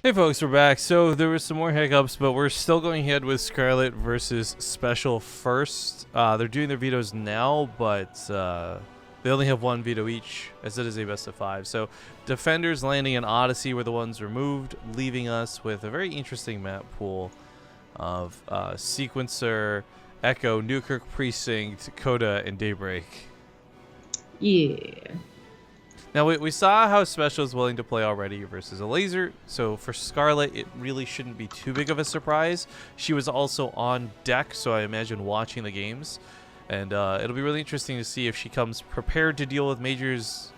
Hey folks, we're back. So there was some more hiccups, but we're still going ahead with Scarlett versus SpeCial first. They're doing their vetoes now, but they only have one veto each, as it is a best of 5. So defenders landing in Odyssey were the ones removed, leaving us with a very interesting map pool of Sequencer, Echo, Newkirk Precinct, Coda, and Daybreak. Yeah. Now, we saw how SpeCial is willing to play already versus a laser, so for Scarlett, it really shouldn't be too big of a surprise. She was also on deck, so I imagine watching the games, and it'll be really interesting to see if she comes prepared to deal with Major's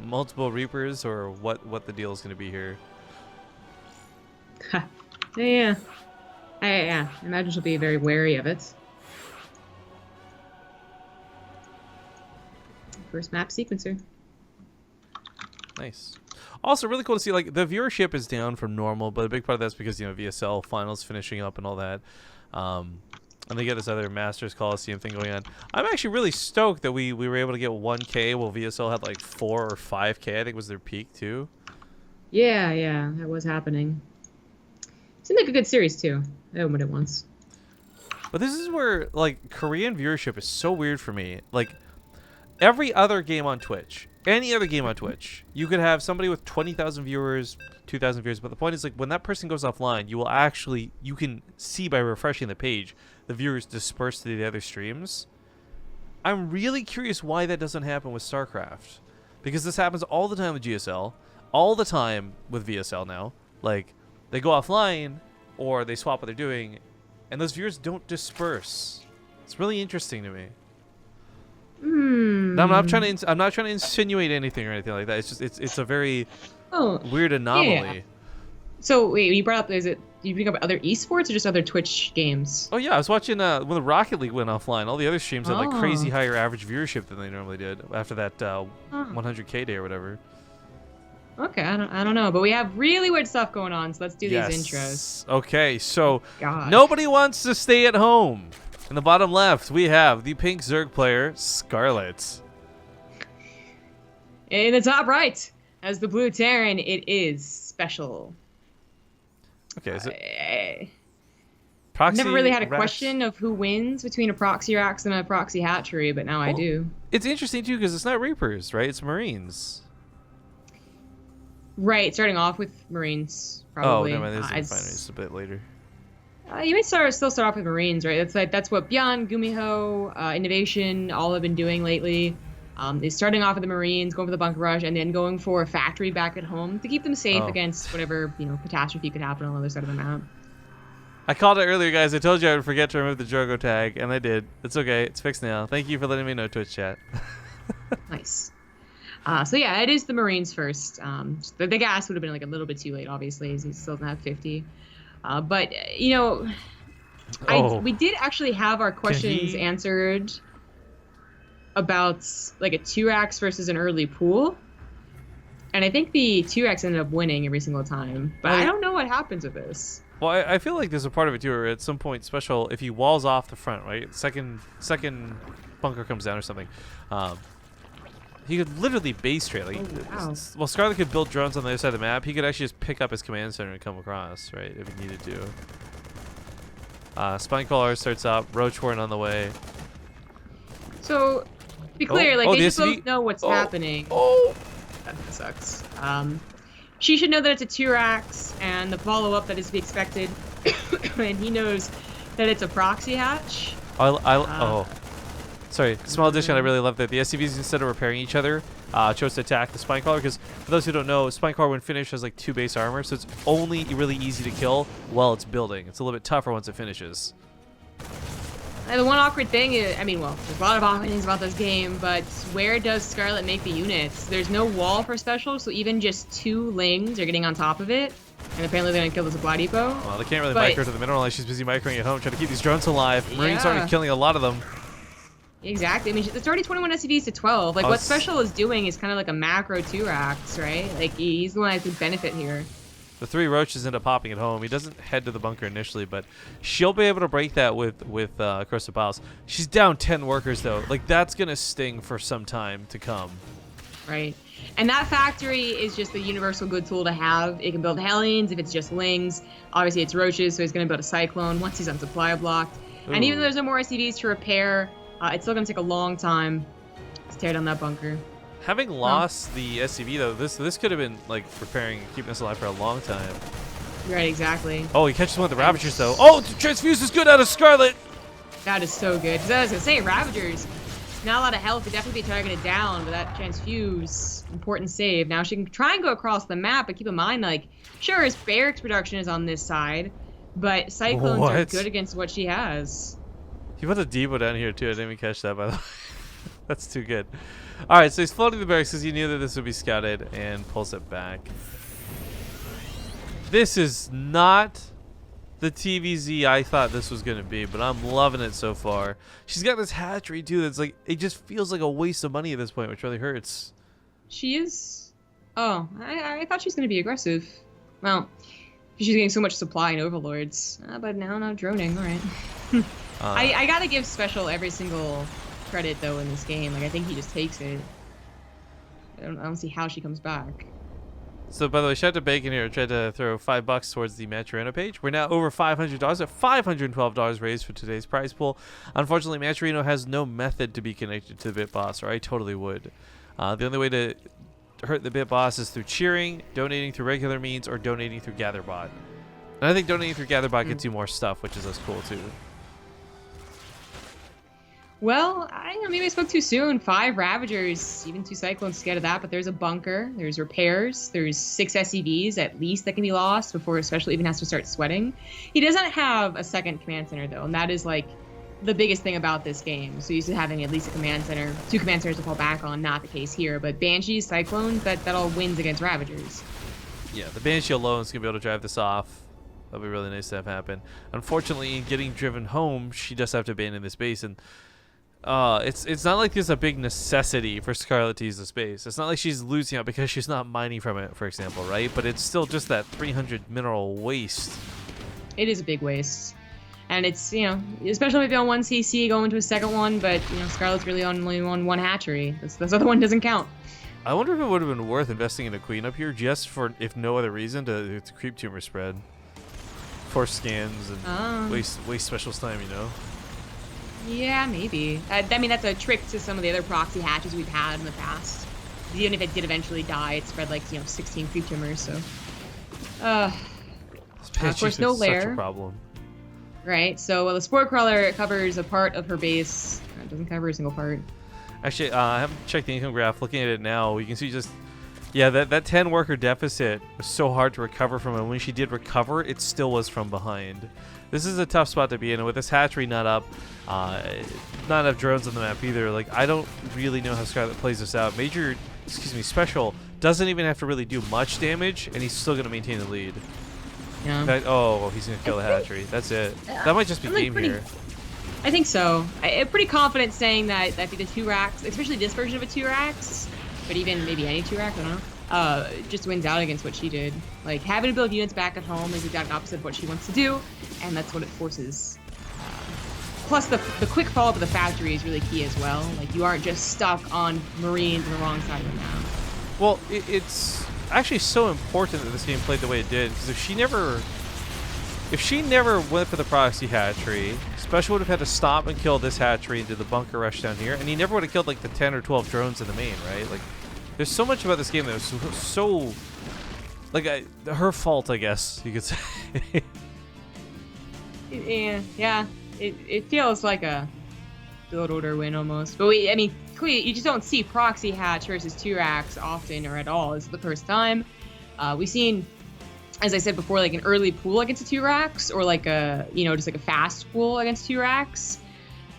multiple Reapers, or what the deal is going to be here. Yeah. I imagine she'll be very wary of it. First map sequencer. Nice. Also, really cool to see, like, the viewership is down from normal, but a big part of that's because, you know, VSL finals finishing up and all that. And they get this other Masters Coliseum thing going on. I'm actually really stoked that we were able to get 1K while VSL had like 4 or 5K, I think was their peak too. Yeah, that was happening. Seemed like a good series too. I opened it once. But this is where, like, Korean viewership is so weird for me. Like, every other game on Twitch, any other game on Twitch, you could have somebody with 20,000 viewers, 2,000 viewers, but the point is, like, when that person goes offline, you can see by refreshing the page, the viewers disperse to the other streams. I'm really curious why that doesn't happen with StarCraft, because this happens all the time with GSL, all the time with VSL now. Like, they go offline, or they swap what they're doing, and those viewers don't disperse. It's really interesting to me. I'm not trying to insinuate anything or anything like that. It's just it's a very weird anomaly. Yeah. So wait, you brought up, you bring up other esports or just other Twitch games? Oh yeah, I was watching when the Rocket League went offline. All the other streams had like crazy higher average viewership than they normally did after that 100K day or whatever. Okay, I don't know, but we have really weird stuff going on, so let's do these intros. Okay, so nobody wants to stay at home. In the bottom left, we have the pink Zerg player, Scarlett. In the top right, as the blue Terran, it is SpeCial. Okay, is it? I've never really had a question of who wins between a proxy Rax and a proxy hatchery, but now I do. It's interesting too because it's not Reapers, right? It's Marines. Right, starting off with Marines, probably. Oh, no, there's Refineries a bit later. You may still start off with Marines, right? That's what Beyond, Gumiho, Innovation all have been doing lately. Is starting off with the Marines, going for the bunker rush, and then going for a factory back at home to keep them safe against whatever catastrophe could happen on the other side of the map. I called it earlier, guys. I told you I would forget to remove the Drogo tag, and I did. It's okay. It's fixed now. Thank you for letting me know, Twitch chat. Nice. So yeah, it is the Marines first. The gas would have been like a little bit too late, obviously, as he still doesn't have 50. But we did actually have our questions answered about like a 2X versus an early pool, and I think the 2X ended up winning every single time. But I don't know what happens with this. Well, I feel like there's a part of it too where at some point SpeCial, if he walls off the front, right, second bunker comes down or something, he could literally base trade. Like, well, Scarlett could build drones on the other side of the map. He could actually just pick up his command center and come across, right, if he needed to. Spinecrawler starts up. Roach Warren on the way. So, to be clear, they just both know what's happening. That sucks. She should know that it's a 2Rax and the follow-up that is to be expected, and he knows that it's a proxy hatch. Sorry, small addition. I really love that the SCVs, instead of repairing each other, chose to attack the Spinecrawler, because for those who don't know, Spinecrawler when finished has like 2 base armor, so it's only really easy to kill while it's building. It's a little bit tougher once it finishes. And the one awkward thing is, there's a lot of awkward things about this game, but where does Scarlett make the units? There's no wall for SpeCial, so even just 2 lings are getting on top of it, and apparently they're gonna kill the supply depot. Well, they can't really micro to the mineral unless she's busy microing at home, trying to keep these drones alive. Marines already killing a lot of them. Exactly. it's already 21 SCVs to 12. Like, what SpeCial is doing is kind of like a macro 2Rax, right? Like, he's the one that could benefit here. The 3 roaches end up popping at home. He doesn't head to the bunker initially, but she'll be able to break that with Corsair Gear. She's down 10 workers, though. Like, that's going to sting for some time to come. Right. And that factory is just a universal good tool to have. It can build Hellions if it's just Lings. Obviously, it's Roaches, so he's going to build a Cyclone once he's on supply blocked. Ooh. And even though there's no more SCVs to repair, it's still going to take a long time to tear down that bunker. Having lost the SCV, though, this could have been, like, repairing, keeping us alive for a long time. Right, exactly. Oh, he catches one of the Ravagers, though. Oh, Transfuse is good out of Scarlett! That is so good. Because I was going to say, Ravagers, not a lot of health, could definitely be targeted down, but that Transfuse, important save. Now she can try and go across the map, but keep in mind, like, sure, his barracks production is on this side, but Cyclones are good against what she has. He put a Depot down here, too. I didn't even catch that, by the way. That's too good. Alright, so he's floating the barracks because he knew that this would be scouted and pulls it back. This is not the TvZ I thought this was going to be, but I'm loving it so far. She's got this hatchery, too, that's like, it just feels like a waste of money at this point, which really hurts. She is? Oh, I thought she was going to be aggressive. Well, she's getting so much supply and overlords. But now not droning, alright. I gotta give SpeCial every single credit, though, in this game. Like, I think he just takes it. I don't see how she comes back. So, by the way, shout out to Bacon here. Tried to throw $5 towards the Maturino page. We're now over $500 at $512 raised for today's prize pool. Unfortunately, Maturino has no method to be connected to the Bit Boss, or I totally would. The only way to hurt the Bit Boss is through cheering, donating through regular means, or donating through GatherBot. And I think donating through GatherBot gets you more stuff, which is as cool, too. Well, I don't know, maybe I spoke too soon. 5 Ravagers, even 2 Cyclones to get at that, but there's a bunker, there's repairs, there's 6 SCVs at least that can be lost before SpeCial even has to start sweating. He doesn't have a second command center, though, and that is, like, the biggest thing about this game. So used to having at least a command center, 2 command centers to fall back on, not the case here, but Banshees, Cyclones, that all wins against Ravagers. Yeah, the Banshee alone is going to be able to drive this off. That'll be really nice to have happen. Unfortunately, getting driven home, she does have to abandon this base, and it's not like there's a big necessity for Scarlett to use the space. It's not like she's losing out because she's not mining from it, for example, right? But it's still just that 300 mineral waste. It is a big waste. And it's, you know, especially if you're on 1 CC going to a second one, but, you know, Scarlett's really only on 1 hatchery. This other one doesn't count. I wonder if it would have been worth investing in a queen up here just for, if no other reason, to creep tumor spread. Force scans and waste SpeCial's time, you know? Yeah, maybe. I mean, that's a trick to some of the other proxy hatches we've had in the past. Even if it did eventually die, it spread like, you know, 16 creep tumors, so. Of course, no lair. Such a problem. Right, so the Spore Crawler covers a part of her base. It doesn't cover a single part. Actually, I haven't checked the income graph. Looking at it now, you can see just, yeah, that 10 worker deficit was so hard to recover from, and when she did recover, it still was from behind. This is a tough spot to be in, and with this hatchery not up, not enough drones on the map either. Like, I don't really know how Scarlett plays this out. SpeCial doesn't even have to really do much damage, and he's still going to maintain the lead. Yeah. In fact, oh, he's going to kill the hatchery. That's it. That might just be game here. I think so. I'm pretty confident saying that the 2 racks, especially this version of a 2 racks, but even maybe any 2 rack, I don't know, just wins out against what she did. Like, having to build units back at home is the exact opposite of what she wants to do, and that's what it forces. Plus, the quick follow-up of the factory is really key as well. Like, you aren't just stuck on Marines on the wrong side of the map. Well, it's actually so important that this game played the way it did, because if she never went for the proxy hatchery, SpeCial would have had to stop and kill this hatchery and do the bunker rush down here, and he never would have killed like the 10 or 12 drones in the main, right? Like, there's so much about this game that was so like her fault, I guess you could say. Yeah. It feels like a build order win almost, but I mean, clearly you just don't see proxy hatch versus 2 racks often or at all. This is the first time. We've seen, as I said before, like an early pool against the 2 racks, or like a, you know, just like a fast pool against 2 racks.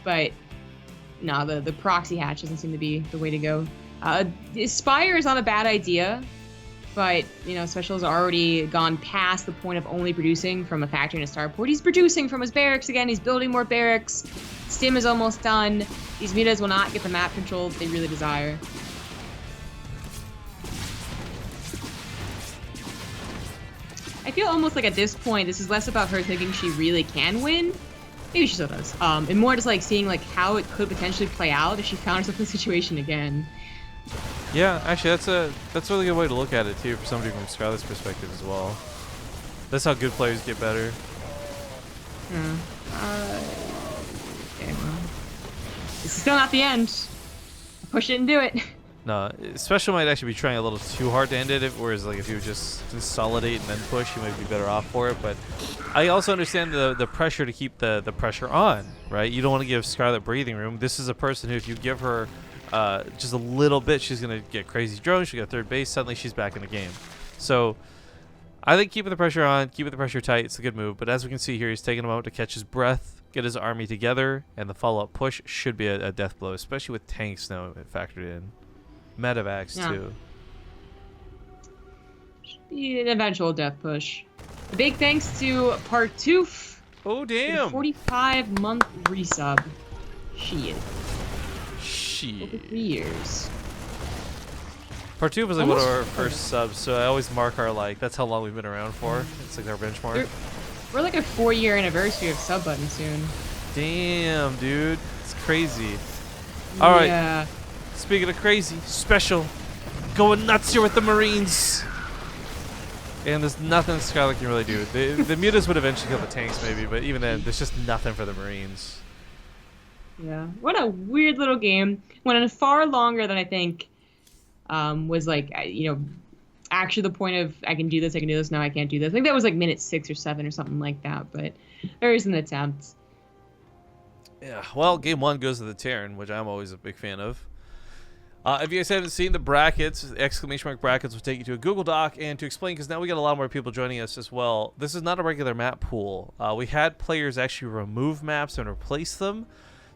But no, the proxy hatch doesn't seem to be the way to go. Spire is not a bad idea, but, you know, SpeCial's already gone past the point of only producing from a factory and a starport. He's producing from his barracks again. He's building more barracks. Stim is almost done. These mutas will not get the map control they really desire. I feel almost like at this point, this is less about her thinking she really can win. Maybe she still does. And more just like seeing like how it could potentially play out if she found herself in the situation again. Yeah, actually, that's a really good way to look at it too, for somebody from Scarlett's perspective as well. That's how good players get better. Yeah. Okay, well. This is still not the end. Push it and do it. No, Special might actually be trying a little too hard to end it, whereas like if you would just consolidate and then push, you might be better off for it. But I also understand the pressure to keep the pressure on, right? You don't want to give Scarlett breathing room. This is a person who, if you give her just a little bit, she's going to get crazy drones, she'll get third base, suddenly she's back in the game. So I think keeping the pressure on, keeping the pressure tight, it's a good move. But as we can see here, he's taking a moment to catch his breath, get his army together, and the follow-up push should be a death blow, especially with tanks now factored in. Medevacs too. Should be an eventual death push. A big thanks to Partoof. Oh damn! 45-month resub. Shit. Over 3 years. Partoof was like one of our first subs, so I always mark our like. That's how long we've been around for. It's like our benchmark. We're like a 4-year anniversary of sub button soon. Damn, dude, it's crazy. All right. Yeah. Speaking of crazy, SpeCial, going nuts here with the Marines. And there's nothing Scarlett can really do. The mutas would eventually kill the tanks maybe, but even then, there's just nothing for the Marines. Yeah. What a weird little game. Went on far longer than I think was like, actually the point of I can do this, now I can't do this. I think that was like minute 6 or 7 or something like that, but there is an attempt. Yeah, well, game 1 goes to the Terran, which I'm always a big fan of. If you guys haven't seen the brackets, exclamation mark brackets will take you to a Google Doc, and to explain, because now we got a lot more people joining us as well, this is not a regular map pool. We had players actually remove maps and replace them.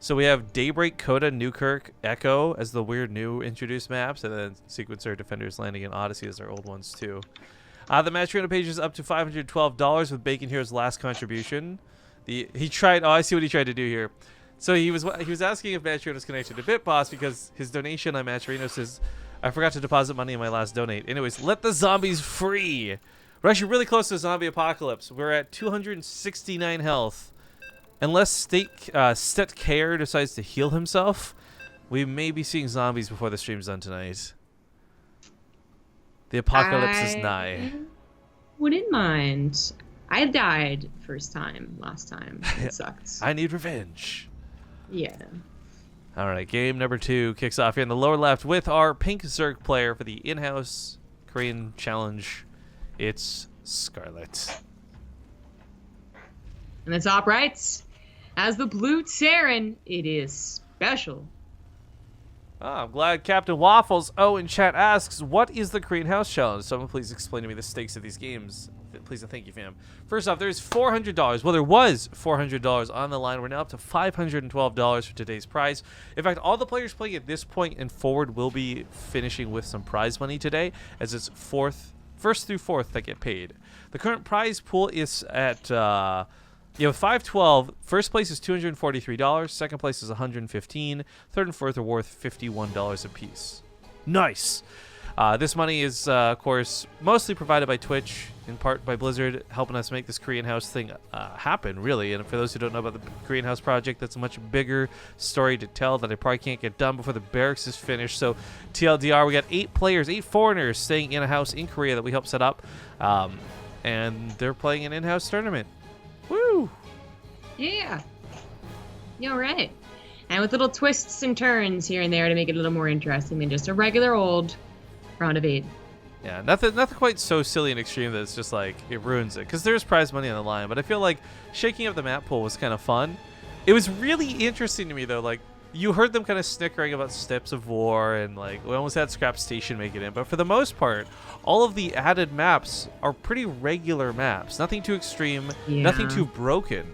So we have Daybreak, Coda, Newkirk, Echo as the weird new introduced maps, and then Sequencer, Defenders, Landing, and Odyssey as our old ones too. The match arena page is up to $512 with Bacon Hero's last contribution. He tried. Oh, I see what he tried to do here. So he was asking if Match Arena is connected to BitBoss because his donation on Match Arena says, "I forgot to deposit money in my last donate." Anyways, let the zombies free. We're actually really close to a zombie apocalypse. We're at 269 health. Unless Stet Care decides to heal himself, we may be seeing zombies before the stream's done tonight. The apocalypse is nigh. Wouldn't mind. I died last time. It sucked. I need revenge. Yeah. All right, game number 2 kicks off here in the lower left with our pink Zerg player for the in-house Korean challenge. It's Scarlett. And the top right, as the blue Terran, it is SpeCial. Oh, I'm glad Captain Waffles in chat asks, what is the Korean house challenge? Someone please explain to me the stakes of these games. Please and thank you, fam. First off, there's $400. Well, there was $400 on the line. We're now up to $512 for today's prize. In fact, all the players playing at this point and forward will be finishing with some prize money today, as it's first through fourth that get paid. The current prize pool is at 512. First place is $243. Second place is $115. Third and fourth are worth $51 apiece. Nice. This money is, of course, mostly provided by Twitch, in part by Blizzard, helping us make this Korean House thing happen, really. And for those who don't know about the Korean House project, that's a much bigger story to tell that I probably can't get done before the barracks is finished. So TLDR, we got 8 players, 8 foreigners staying in a house in Korea that we helped set up. And they're playing an in-house tournament. Woo! Yeah. All right. And with little twists and turns here and there to make it a little more interesting than just a regular old round of 8. Yeah, nothing quite so silly and extreme that it's just like it ruins it, because there's prize money on the line. But I feel like shaking up the map pool was kind of fun. It was really interesting to me though. Like, you heard them kind of snickering about Steps of War, and like we almost had Scrap Station make it in, but for the most part, all of the added maps are pretty regular maps. Nothing too extreme, nothing too broken.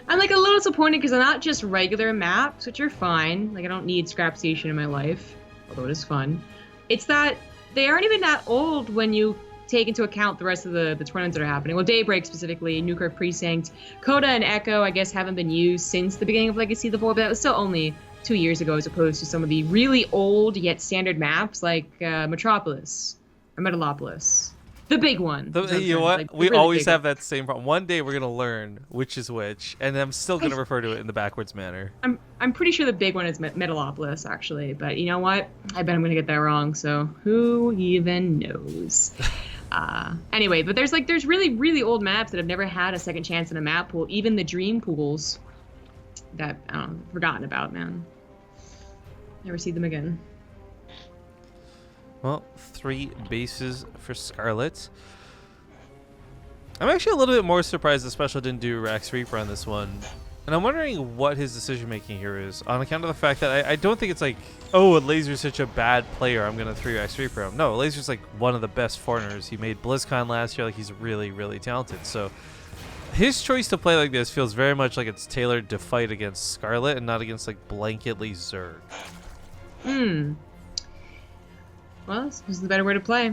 I'm like a little disappointed because they're not just regular maps, which are fine. Like, I don't need Scrap Station in my life, although it is fun. It's that they aren't even that old when you take into account the rest of the tournaments that are happening. Well, Daybreak specifically, Newkirk Precinct, Coda and Echo, I guess, haven't been used since the beginning of Legacy of the Void, but that was still only 2 years ago, as opposed to some of the really old yet standard maps like Metropolis or Metalopolis. The big one. You know what? We always have that same problem. One day we're gonna learn which is which, and I'm still gonna refer to it in the backwards manner. I'm pretty sure the big one is Metalopolis, actually, but you know what? I bet I'm gonna get that wrong. So who even knows? Anyway, but there's really really old maps that have never had a second chance in a map pool. Even the dream pools that forgotten about, man. Never see them again. Well, 3 bases for Scarlett. I'm actually a little bit more surprised that SpeCial didn't do Rax Reaper on this one. And I'm wondering what his decision making here is, on account of the fact that I don't think it's like, oh, Laser's such a bad player, I'm going to 3-Rax Reaper him. No, Laser's like one of the best foreigners. He made BlizzCon last year, like he's really, really talented. So his choice to play like this feels very much like it's tailored to fight against Scarlett and not against like blanketly Zerg. Well, this is the better way to play.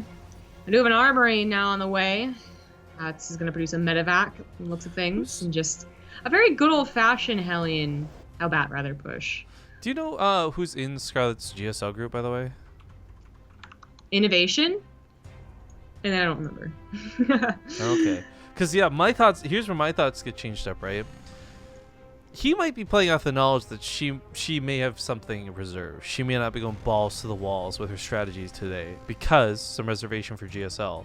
I do have an Armory now on the way. This is going to produce a Medevac from looks of things, and just a very good old-fashioned Hellion, Hellbat rather, push. Do you know who's in Scarlett's GSL group, by the way? Innovation? And I don't remember. Okay. Because, yeah, here's where my thoughts get changed up, right? He might be playing off the knowledge that she may have something in reserve. She may not be going balls to the walls with her strategies today because some reservation for GSL.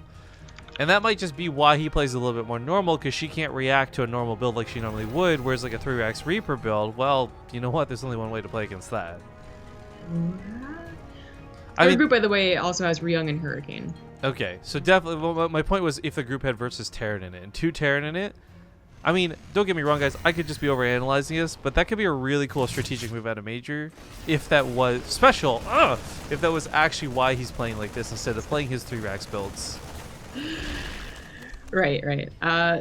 And that might just be why he plays a little bit more normal, because she can't react to a normal build like she normally would, whereas like a 3-Rax Reaper build, well, you know what? There's only one way to play against that. Our group, by the way, also has Ryung and Hurricane. Okay, so definitely, well, my point was if the group had versus Terran in it, and 2 Terran in it, I mean, don't get me wrong, guys. I could just be overanalyzing this, but that could be a really cool strategic move out of Major if that was SpeCial. If that was actually why he's playing like this instead of playing his 3-Rax builds. Right.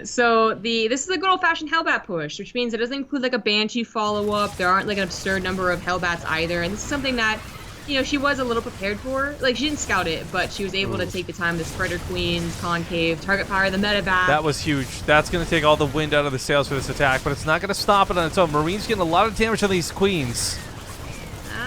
So this is a good old-fashioned Hellbat push, which means it doesn't include like a Banshee follow-up. There aren't like an absurd number of Hellbats either, and this is something that, you know, she was a little prepared for. Like, she didn't scout it, but she was able to take the time to spread her queens, concave, target fire the Medevac. That was huge. That's going to take all the wind out of the sails for this attack, but it's not going to stop it on its own. Marine's getting a lot of damage on these queens.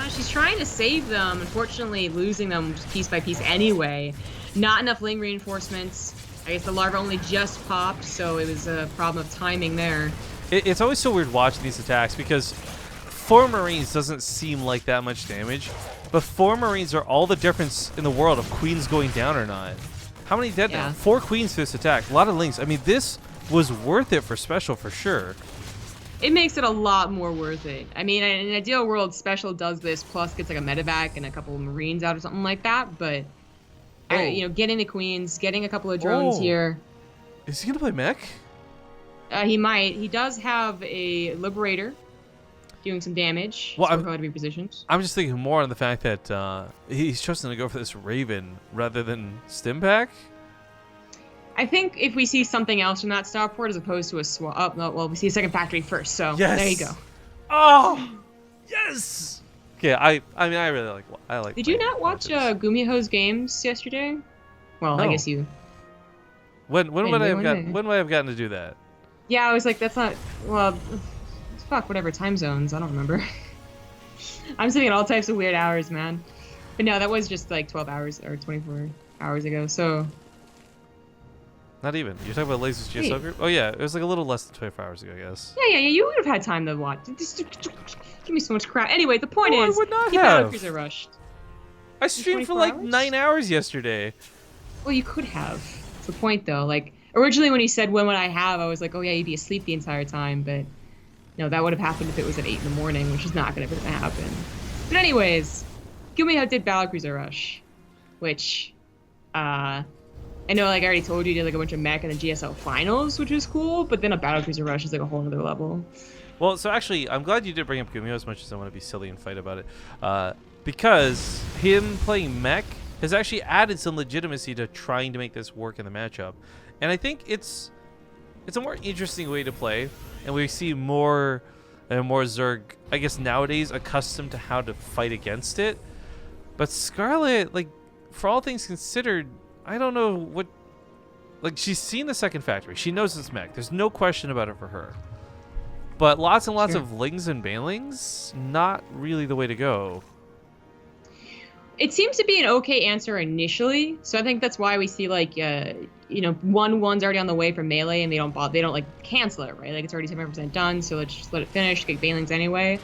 She's trying to save them, unfortunately losing them just piece by piece anyway. Not enough Ling reinforcements. I guess the larva only just popped, so it was a problem of timing there. It's always so weird watching these attacks because 4 Marines doesn't seem like that much damage, but 4 Marines are all the difference in the world of queens going down or not. How many dead now? 4 queens for this attack. A lot of Lings. I mean, this was worth it for SpeCial for sure. It makes it a lot more worth it. I mean, in an ideal world, SpeCial does this plus gets like a Medevac and a couple of Marines out or something like that, but you know, getting the queens, getting a couple of drones here. Is he gonna play mech? He might. He does have a Liberator doing some damage. Well, so we're going to be positioned. I'm just thinking more on the fact that he's chosen to go for this Raven rather than Stimpack. I think if we see something else from that starport as opposed to a swap, well, we see a second factory first. So there you go. Oh, yes. Yeah, I mean, I really like. Did you not watch Gumiho's games yesterday? Well, no. I guess you. When would I have gotten to do that? Yeah, I was like, that's not. Well, fuck, whatever time zones. I don't remember. I'm sitting at all types of weird hours, man. But no, that was just like 12 hours or 24 hours ago. So. Not even. You're talking about Laser's GSL group? Oh yeah, it was like a little less than 24 hours ago, I guess. Yeah. You would have had time to watch. Just give me so much crap. Anyway, the point is, I would not he have. Battlecruiser rushed. I streamed for like 9 hours yesterday. Well, you could have. That's the point, though. Like, originally when he said, when would I have, I was like, oh yeah, you'd be asleep the entire time. But, no, that would have happened if it was at 8 in the morning, which is not going to happen. But anyways, Gumiho did Battlecruiser Rush, which, I know, like I already told you, did like a bunch of mech in the GSL finals, which was cool, but then a Battlecruiser Rush is like a whole other level. Well, so actually, I'm glad you did bring up Gumiho as much as I want to be silly and fight about it. Because him playing mech has actually added some legitimacy to trying to make this work in the matchup. And I think it's a more interesting way to play, and we see more and more Zerg, I guess nowadays, accustomed to how to fight against it. But Scarlett, like, for all things considered, I don't know what... Like, she's seen the second factory. She knows it's mech. There's no question about it for her. But lots and lots of Lings and Banelings, not really the way to go. It seems to be an okay answer initially, so I think that's why we see like one's already on the way for melee, and they don't like cancel it, right? Like it's already 7% done, so let's just let it finish, get banelings anyway.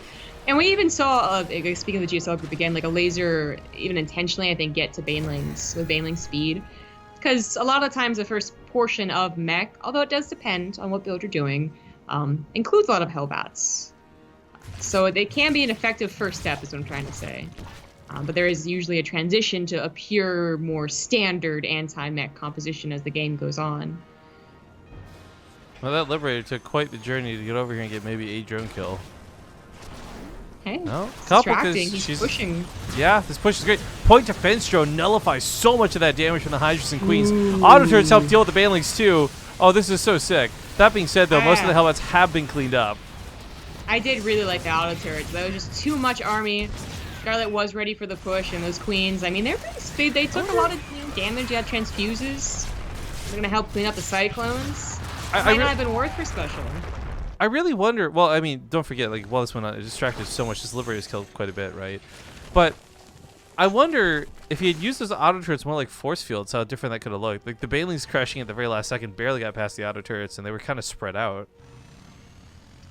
And we even saw, speaking of the GSL group again, like a laser even intentionally I think get to banelings with baneling speed, because a lot of times the first portion of mech, although it does depend on what build you're doing, includes a lot of Hellbats. So it can be an effective first step, is what I'm trying to say. But there is usually a transition to a pure, more standard anti-mech composition as the game goes on. Well, that Liberator took quite the journey to get over here and get maybe a drone kill. Hey, no, distracting. He's pushing. Yeah, this push is great. Point defense drone nullifies so much of that damage from the Hydras and Queens. Auto turrets help deal with the banelings too. Oh, this is so sick. That being said, though, most of the Hellbats have been cleaned up. I did really like the auto turrets. That was just too much army. Scarlett was ready for the push, and those Queens, I mean, they took a lot of damage. You had transfuses. They're going to help clean up the Cyclones. Might not have been worth for special. I really wonder, well, I mean, don't forget, like, while this went on, it distracted so much. This Liberator's killed quite a bit, right? But I wonder if he had used those auto turrets more like force fields, how different that could have looked. Like, the banelings crashing at the very last second barely got past the auto turrets, and they were kind of spread out.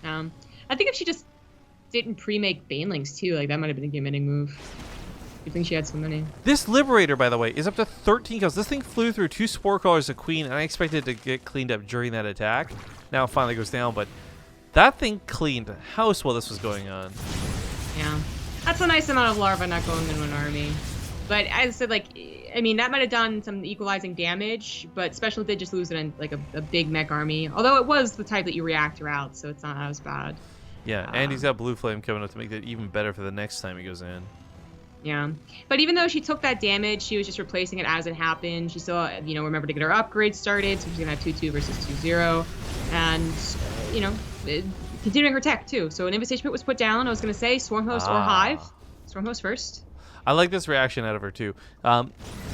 I think if she just didn't pre-make banelings too, like that might have been a game-ending move. You think she had so many? This Liberator, by the way, is up to 13 kills. This thing flew through 2 Spore Callers, a Queen, and I expected it to get cleaned up during that attack. Now it finally goes down, but that thing cleaned house while this was going on. Yeah, that's a nice amount of larva not going into an army. But as I said, like, I mean, that might have done some equalizing damage, but Special did just lose it in like a big mech army. Although it was the type that you react out, so it's not as bad. Yeah, and he's got Blue Flame coming up to make that even better for the next time he goes in. Yeah, but even though she took that damage, she was just replacing it as it happened. She still, remembered to get her upgrade started, so she's gonna have 2-2 versus 2-0, and continuing her tech too. So an Invitation Pit was put down. I was gonna say Swarmhost or Hive. Swarmhost first. I like this reaction out of her too.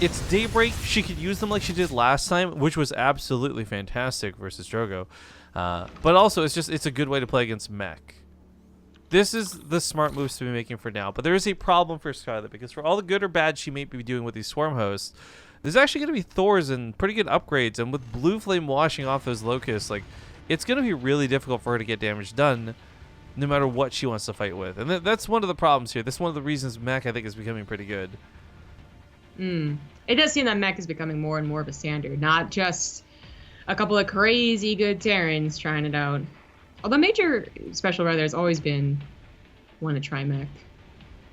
It's Daybreak. She could use them like she did last time, which was absolutely fantastic versus Drogo. But also, it's a good way to play against mech. This is the smart moves to be making for now, but there is a problem for Scarlett, because for all the good or bad she may be doing with these Swarm Hosts, there's actually going to be Thors and pretty good upgrades, and with Blue Flame washing off those Locusts, like, it's going to be really difficult for her to get damage done, no matter what she wants to fight with. And that's one of the problems here. That's one of the reasons mech, I think, is becoming pretty good. It does seem that mech is becoming more and more of a standard, not just a couple of crazy good Terrans trying it out. Although Major Special rather has always been one to try mech.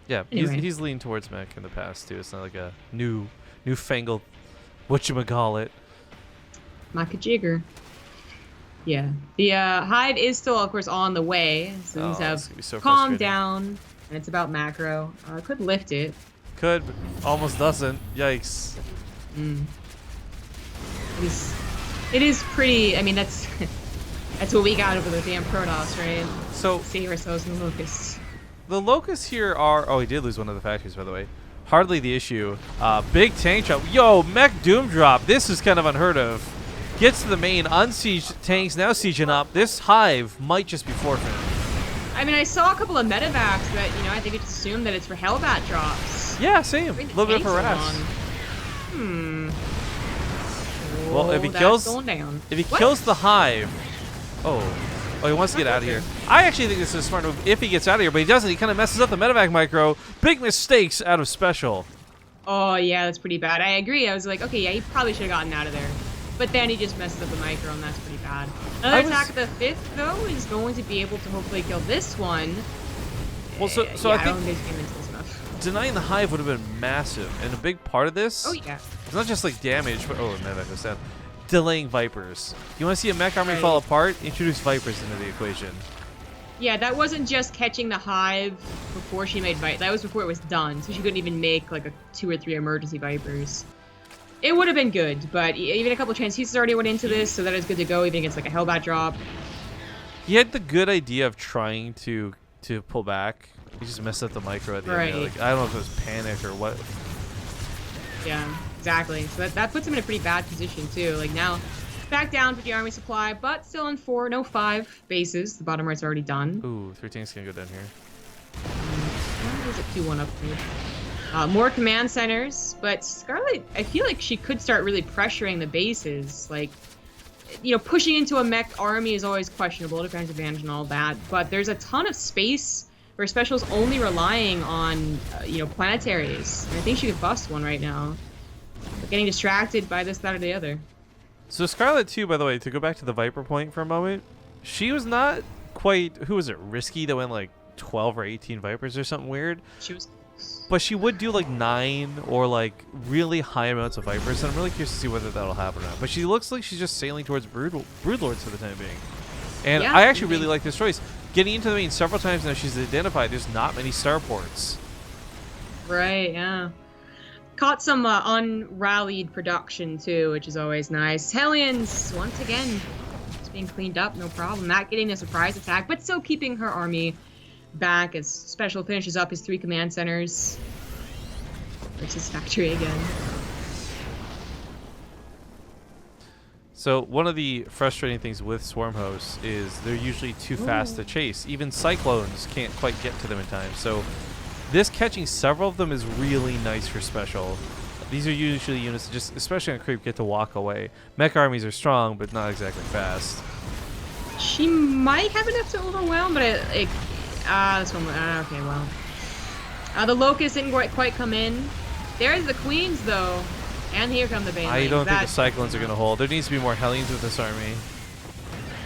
Yeah, anyway. he's leaned towards mech in the past too. It's not like a newfangled whatchamacallit. Makajigger. Yeah. The Hive is still, of course, on the way. So things have calmed down, and it's about macro. Could lift it. Could, but almost doesn't. Yikes. It is pretty. I mean, that's what we got over the damn Protoss, right? So save ourselves in the Locusts. The Locusts here are. Oh, he did lose one of the factories, by the way. Hardly the issue. Big tank drop. Yo, mech doom drop. This is kind of unheard of. Gets to the main. Unsieged tanks now sieging up. This Hive might just be forfeit. I mean, I saw a couple of medevacs that I think it's assumed that it's for Hellbat drops. Yeah, same. A little bit of harass. Well, if he kills the Hive, he wants to get out of here. I actually think this is a smart move if he gets out of here, but he doesn't. He kind of messes up the medevac micro. Big mistakes out of Special. Oh yeah, that's pretty bad. I agree. I was like, okay, yeah, he probably should have gotten out of there. But then he just messes up the micro, and that's pretty bad. Another attack at the 5th, though, is going to be able to hopefully kill this one. Well, so yeah, I think don't think this enough. Denying the Hive would have been massive, and a big part of this. Oh yeah. It's not just like damage, but medevac goes down. Delaying Vipers. You want to see a mech army fall apart? Introduce Vipers into the equation. Yeah, that wasn't just catching the Hive before she made Vipers. That was before it was done, so she couldn't even make like 2 or 3 emergency Vipers. It would have been good, but even a couple of transfuses already went into this, so that is good to go even against like a Hellbat drop. He had the good idea of trying to pull back. He just messed up the micro at the end. Like, I don't know if it was panic or what. Yeah, exactly. So that puts him in a pretty bad position too. Like now, back down for the army supply, but still in 4, no 5 bases. The bottom right's already done. Ooh, 3 tanks gonna go down here. There's a 2-1 upgrade. More command centers, but Scarlett, I feel like she could start really pressuring the bases. Like, you know, pushing into a mech army is always questionable, defensive advantage and all that, but there's a ton of space where Special's only relying on, you know, planetaries. And I think she could bust one right now. But getting distracted by this, that, or the other. So Scarlett too, by the way, to go back to the Viper point for a moment, she was not quite, who was it, Risky that went like 12 or 18 Vipers or something weird? She was... But she would do like 9 or like really high amounts of Vipers, and I'm really curious to see whether that'll happen or not. But she looks like she's just sailing towards Broodlords for the time being. And yeah, I actually really like this choice. Getting into the main several times now, she's identified there's not many starports. Right, yeah. Caught some unrallied production too, which is always nice. Hellions, once again, it's being cleaned up, no problem. Not getting a surprise attack, but still keeping her army back as Special finishes up his 3 command centers. It's his factory again. So one of the frustrating things with Swarm Hosts is they're usually too fast to chase. Even Cyclones can't quite get to them in time. So this catching several of them is really nice for Special. These are usually units that just, especially on creep, get to walk away. Mech armies are strong, but not exactly fast. She might have enough to overwhelm, but this one, okay, well. The Locust didn't quite come in. There's the Queens, though. And here come the Banelings. I don't think the Cyclones are going to hold. There needs to be more Hellions with this army.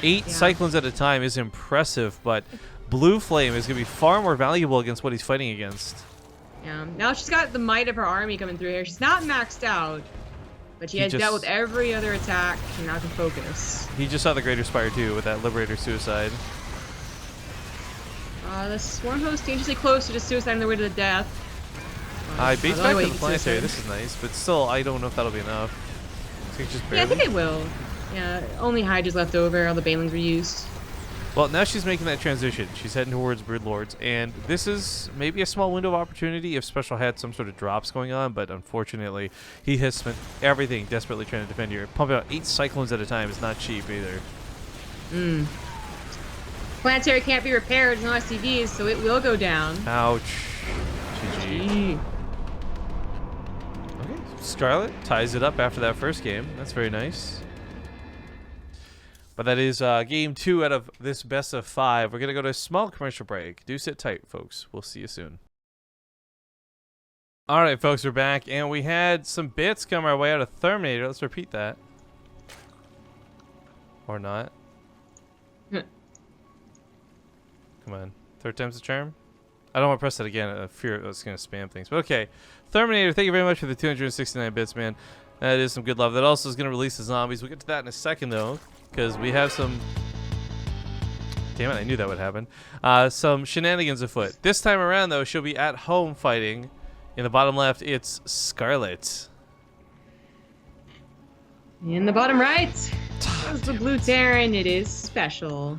8 Cyclones at a time is impressive, but Blue Flame is going to be far more valuable against what he's fighting against. Yeah. Now she's got the might of her army coming through here. She's not maxed out, but she has dealt with every other attack. She now can focus. He just saw the Greater Spire too with that Liberator Suicide. The Swarm Host dangerously close to just suicide on their way to the death. I base back to the planetary. This is nice, but still, I don't know if that'll be enough. So just barely. Yeah, I think it will. Yeah, only Hydra's left over. All the Banelings were used. Well, now she's making that transition. She's heading towards Broodlords, and this is maybe a small window of opportunity if Special had some sort of drops going on, but unfortunately, he has spent everything desperately trying to defend here. Pumping out 8 Cyclones at a time is not cheap either. Planetary can't be repaired, no SCVs, so it will go down. Ouch. GG. Okay, Scarlett ties it up after that first game. That's very nice. But that is game 2 out of this best of 5. We're going to go to a small commercial break. Do sit tight, folks. We'll see you soon. All right, folks, we're back, and we had some bits come our way out of Terminator. Let's repeat that. Or not. Come on. 3rd time's the charm? I don't want to press that again. I fear it's going to spam things. But okay. Terminator, thank you very much for the 269 bits, man. That is some good love. That also is going to release the zombies. We'll get to that in a second, though, because we have some... Damn it, I knew that would happen. Some shenanigans afoot. This time around, though, she'll be at home fighting. In the bottom left, it's Scarlett. In the bottom right, is the Blue Terran. It is Special.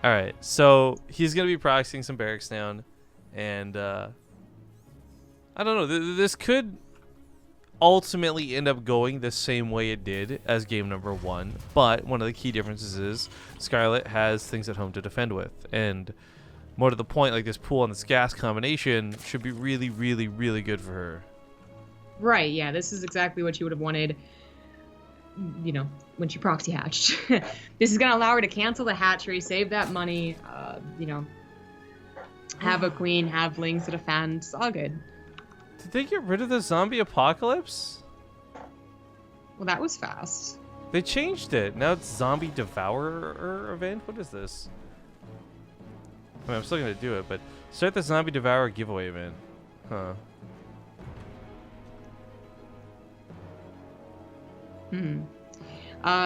All right, so he's going to be proxying some barracks down, and I don't know. This could ultimately end up going the same way it did as game number 1, but one of the key differences is Scarlett has things at home to defend with, and more to the point, like this pool and this gas combination should be really, really, really good for her. Right, yeah, this is exactly what she would have wanted, you know, when she proxy hatched. This is going to allow her to cancel the hatchery, save that money, you know, have a queen, have lings to defend. It's all good. Did they get rid of the zombie apocalypse? Well, that was fast. They changed it. Now it's zombie devourer event? What is this? I mean, I'm still going to do it, but start the zombie devourer giveaway event. Huh.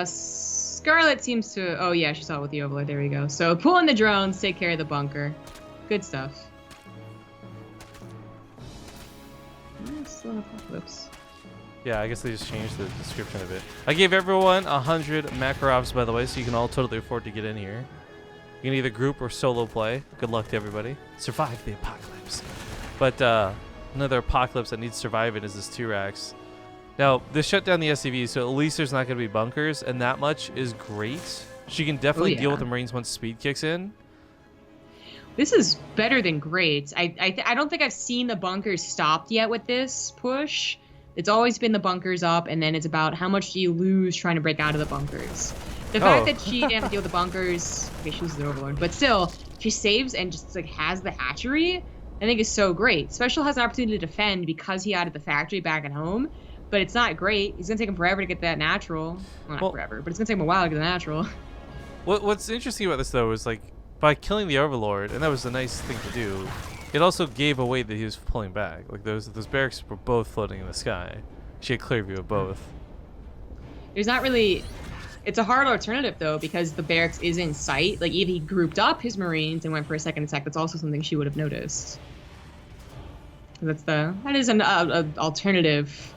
Scarlett seems to... Oh, yeah, she saw it with the Overlord. There we go. So, pull in the drones, take care of the bunker. Good stuff. Still apocalypse. Yeah, I guess they just changed the description of it. I gave everyone 100 Makarovs, by the way, so you can all totally afford to get in here. You can either group or solo play. Good luck to everybody. Survive the apocalypse. But another apocalypse that needs surviving is this T-Rex. Now, this shut down the SCV, so at least there's not going to be bunkers, and that much is great. She can definitely deal with the Marines once speed kicks in. This is better than great. I don't think I've seen the bunkers stopped yet with this push. It's always been the bunkers up, and then it's about how much do you lose trying to break out of the bunkers. The fact that she didn't have to deal with the bunkers, okay, she was the overlord, but still, she saves and just like has the hatchery, I think is so great. SpeCial has an opportunity to defend because he added the factory back at home, but it's not great. It's gonna take him forever to get that natural. Well, not forever, but it's gonna take him a while to get the natural. What's interesting about this though is like by killing the overlord, and that was a nice thing to do. It also gave away that he was pulling back. Like those barracks were both floating in the sky. She had clear view of both. There's not really. It's a hard alternative though because the barracks is in sight. Like if he grouped up his Marines and went for a second attack, that's also something she would have noticed. That is an alternative.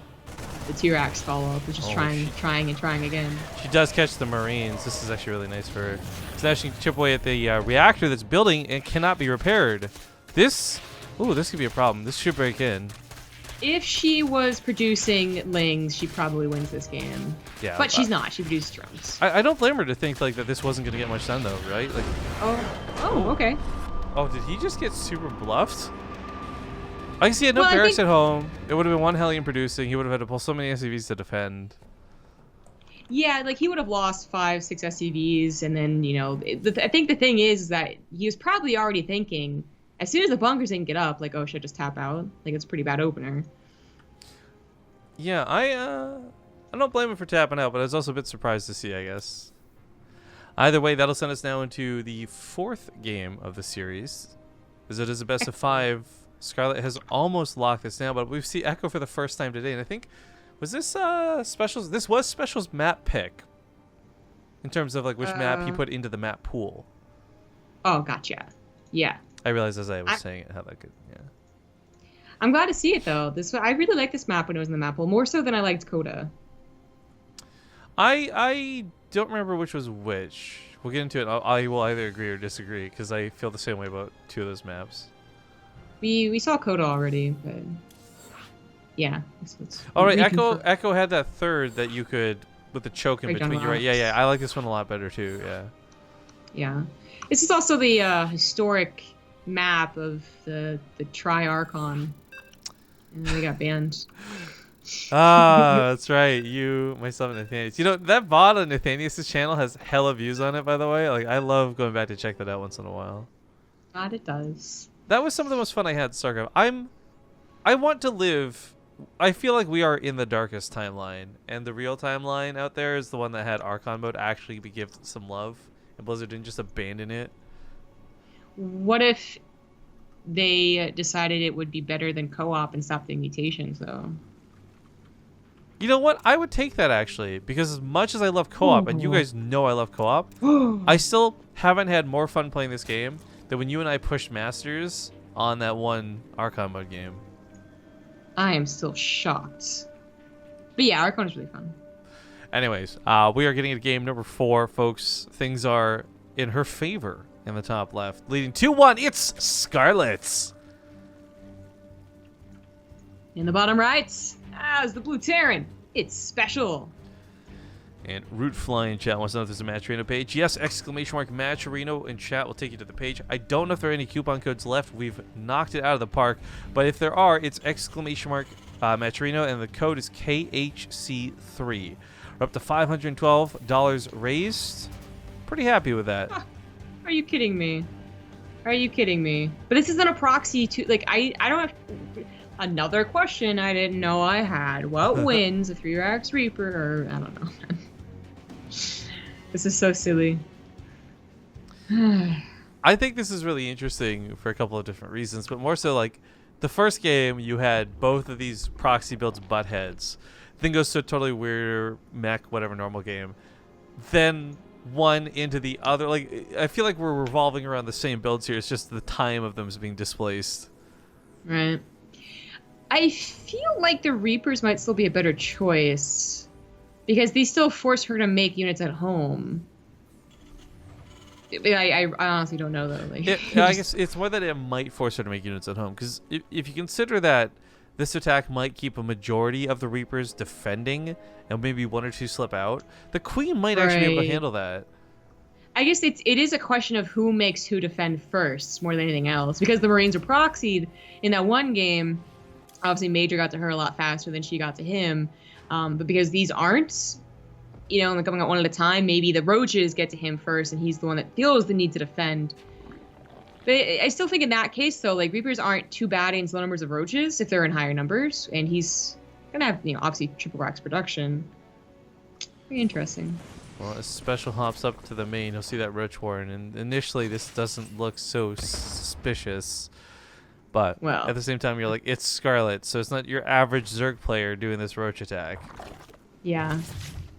The T-Rex follow-up is just trying again. She does catch the Marines. This is actually really nice for her. So now she can chip away at the reactor that's building and cannot be repaired. This could be a problem. This should break in. If she was producing Lings, she probably wins this game. Yeah, but she's not. She produces drones. I don't blame her to think like that this wasn't going to get much done though, right? Like. Oh, okay. Oh, did he just get super bluffed? I guess he had no barracks at home. It would have been one Hellion producing. He would have had to pull so many SCVs to defend. Yeah, like he would have lost 5, 6 SCVs, and then I think the thing is that he was probably already thinking, as soon as the bunkers didn't get up, like, oh, should I just tap out? Like it's a pretty bad opener. Yeah, I don't blame him for tapping out, but I was also a bit surprised to see, I guess. Either way, that'll send us now into the 4th game of the series, as it is a best of 5. Scarlett has almost locked this down, but we see Echo for the first time today, and I think was this SpeCial's? This was SpeCial's map pick in terms of like which map he put into the map pool. Oh, gotcha. Yeah. I realized as I was saying it how that could. Yeah. I'm glad to see it though. I really liked this map when it was in the map pool more so than I liked Coda. I don't remember which was which. We'll get into it. I will either agree or disagree because I feel the same way about 2 of those maps. We saw Coda already, but yeah. All right, Echo had that third that you could with the choke in between. You're right. Yeah. I like this one a lot better too. Yeah. Yeah. This is also the historic map of the Tri-Archon, and they got banned. That's right. You, myself, and Nathanius. You know that bot on Nathanius' channel has hella views on it. By the way, like I love going back to check that out once in a while. God, it does. That was some of the most fun I had in StarCraft. I want to live. I feel like we are in the darkest timeline, and the real timeline out there is the one that had Archon mode actually be given some love, and Blizzard didn't just abandon it. What if they decided it would be better than co-op and stop doing mutations, though? You know what? I would take that actually, because as much as I love co-op, and you guys know I love co-op, I still haven't had more fun playing this game than when you and I pushed Masters on that one Archon mode game. I am still shocked. But yeah, Archon is really fun. Anyways, we are getting into game number 4, folks. Things are in her favor in the top left, leading 2-1. It's Scarlett. In the bottom right, is the Blue Terran. It's SpeCial. And Root Fly in chat wants to know if there's a Matcherino page. Yes, exclamation mark Matcherino in chat will take you to the page. I don't know if there are any coupon codes left. We've knocked it out of the park. But if there are, it's exclamation mark Matcherino, and the code is KHC3. We're up to $512 raised. Pretty happy with that. Are you kidding me? Are you kidding me? But this isn't a proxy to, like, I don't have... Another question I didn't know I had. What wins a 3-Rax Reaper? Or, I don't know. This is so silly. I think this is really interesting for a couple of different reasons, but more so like the first game you had both of these proxy builds butt heads. Then goes to a totally weird mech, whatever normal game. Then one into the other. Like I feel like we're revolving around the same builds here. It's just the time of them is being displaced. Right. I feel like the Reapers might still be a better choice because they still force her to make units at home. I honestly don't know though. Like, I guess it's more that it might force her to make units at home, because if you consider that this attack might keep a majority of the Reapers defending and maybe 1 or 2 slip out, the Queen might actually be able to handle that. I guess it is a question of who makes who defend first more than anything else. Because the Marines were proxied in that one game, obviously Major got to her a lot faster than she got to him. But because these aren't, only coming out one at a time, maybe the Roaches get to him first, and he's the one that feels the need to defend. But I still think in that case, though, like, Reapers aren't too bad against low numbers of Roaches if they're in higher numbers, and he's gonna have, obviously triple racks production. Very interesting. Well, as Special hops up to the main, you'll see that Roach Warren, and initially this doesn't look so suspicious, but at the same time you're like, it's Scarlett, so it's not your average Zerg player doing this Roach attack. Yeah.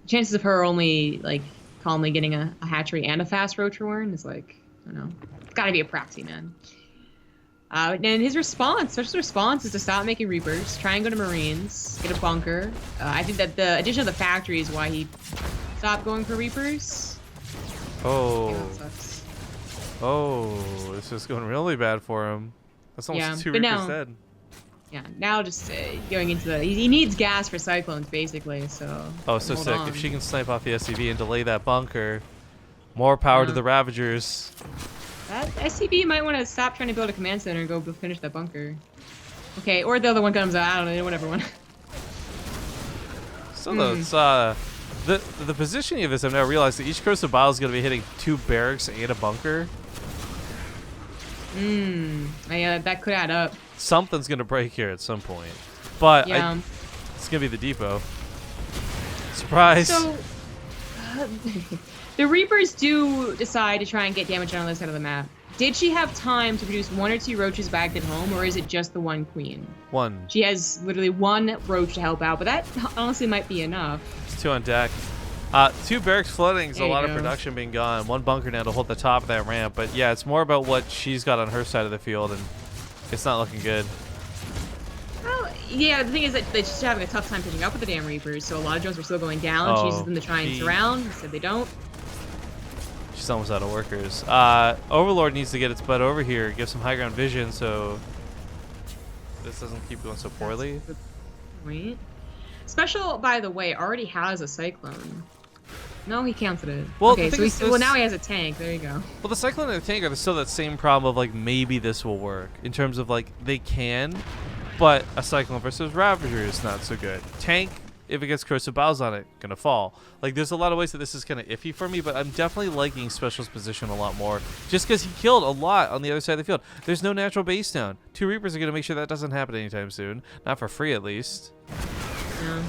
Chances of her only, like, calmly getting a hatchery and a fast Roach Warren is, like, I don't know. It's gotta be a proxy, man. And his special response is to stop making Reapers, try and go to Marines, get a bunker. I think that the addition of the factory is why he stopped going for Reapers. Oh. Yeah, that sucks. Oh, this is going really bad for him. That's almost 2 Reapers dead. Yeah, now just going into the... He needs gas for Cyclones, basically, so... Oh, so sick. If she can snipe off the SCV and delay that bunker, more power to the Ravagers. That SCV might want to stop trying to build a command center and go finish that bunker. Okay, or the other one comes out. I don't know, whatever one. So though, it's the positioning of this, I've now realized that each Corsair Gear is going to be hitting 2 barracks and a bunker. Yeah, that could add up. Something's going to break here at some point, but yeah. It's going to be the depot. Surprise! So, the Reapers do decide to try and get damage on the other side of the map. Did she have time to produce 1 or 2 Roaches back at home, or is it just the 1 Queen? 1. She has literally 1 Roach to help out, but that honestly might be enough. It's 2 on deck. 2 barracks flooding is a lot of production being gone. 1 bunker now to hold the top of that ramp, but yeah, it's more about what she's got on her side of the field, and it's not looking good. Well, yeah, the thing is that she's having a tough time pitching up with the damn Reapers, so a lot of drones are still going down. She uses them to try and surround. Instead, they don't. She's almost out of workers. Overlord needs to get its butt over here, give some high ground vision, so this doesn't keep going so poorly. Wait. SpeCial, by the way, already has a Cyclone. No, he counted it. Well, okay, so now he has a tank. There you go. Well, the Cyclone and the tank are still that same problem of, like, maybe this will work. In terms of, like, they can, but a Cyclone versus Ravager is not so good. Tank, if it gets Corsair Gear on it, gonna fall. Like, there's a lot of ways that this is kind of iffy for me, but I'm definitely liking SpeCial's position a lot more. Just because he killed a lot on the other side of the field. There's no natural base down. 2 Reapers are gonna make sure that doesn't happen anytime soon. Not for free, at least. Yeah.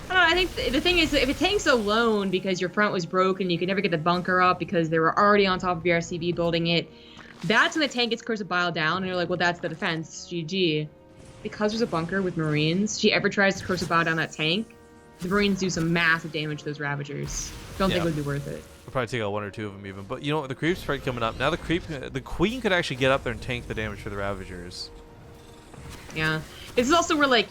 I don't know, I think the thing is, if it tanks alone because your front was broken, you could never get the bunker up because they were already on top of your RCB building it, that's when the tank gets Corsair Gear down, and you're like, well, that's the defense, GG. Because there's a bunker with Marines, she ever tries to Corsair Gear down that tank, the Marines do some massive damage to those Ravagers. Don't think it would be worth it. We'll probably take out 1 or 2 of them even. But you know what, the creep spread coming up. Now the Queen could actually get up there and tank the damage for the Ravagers. Yeah. This is also where, like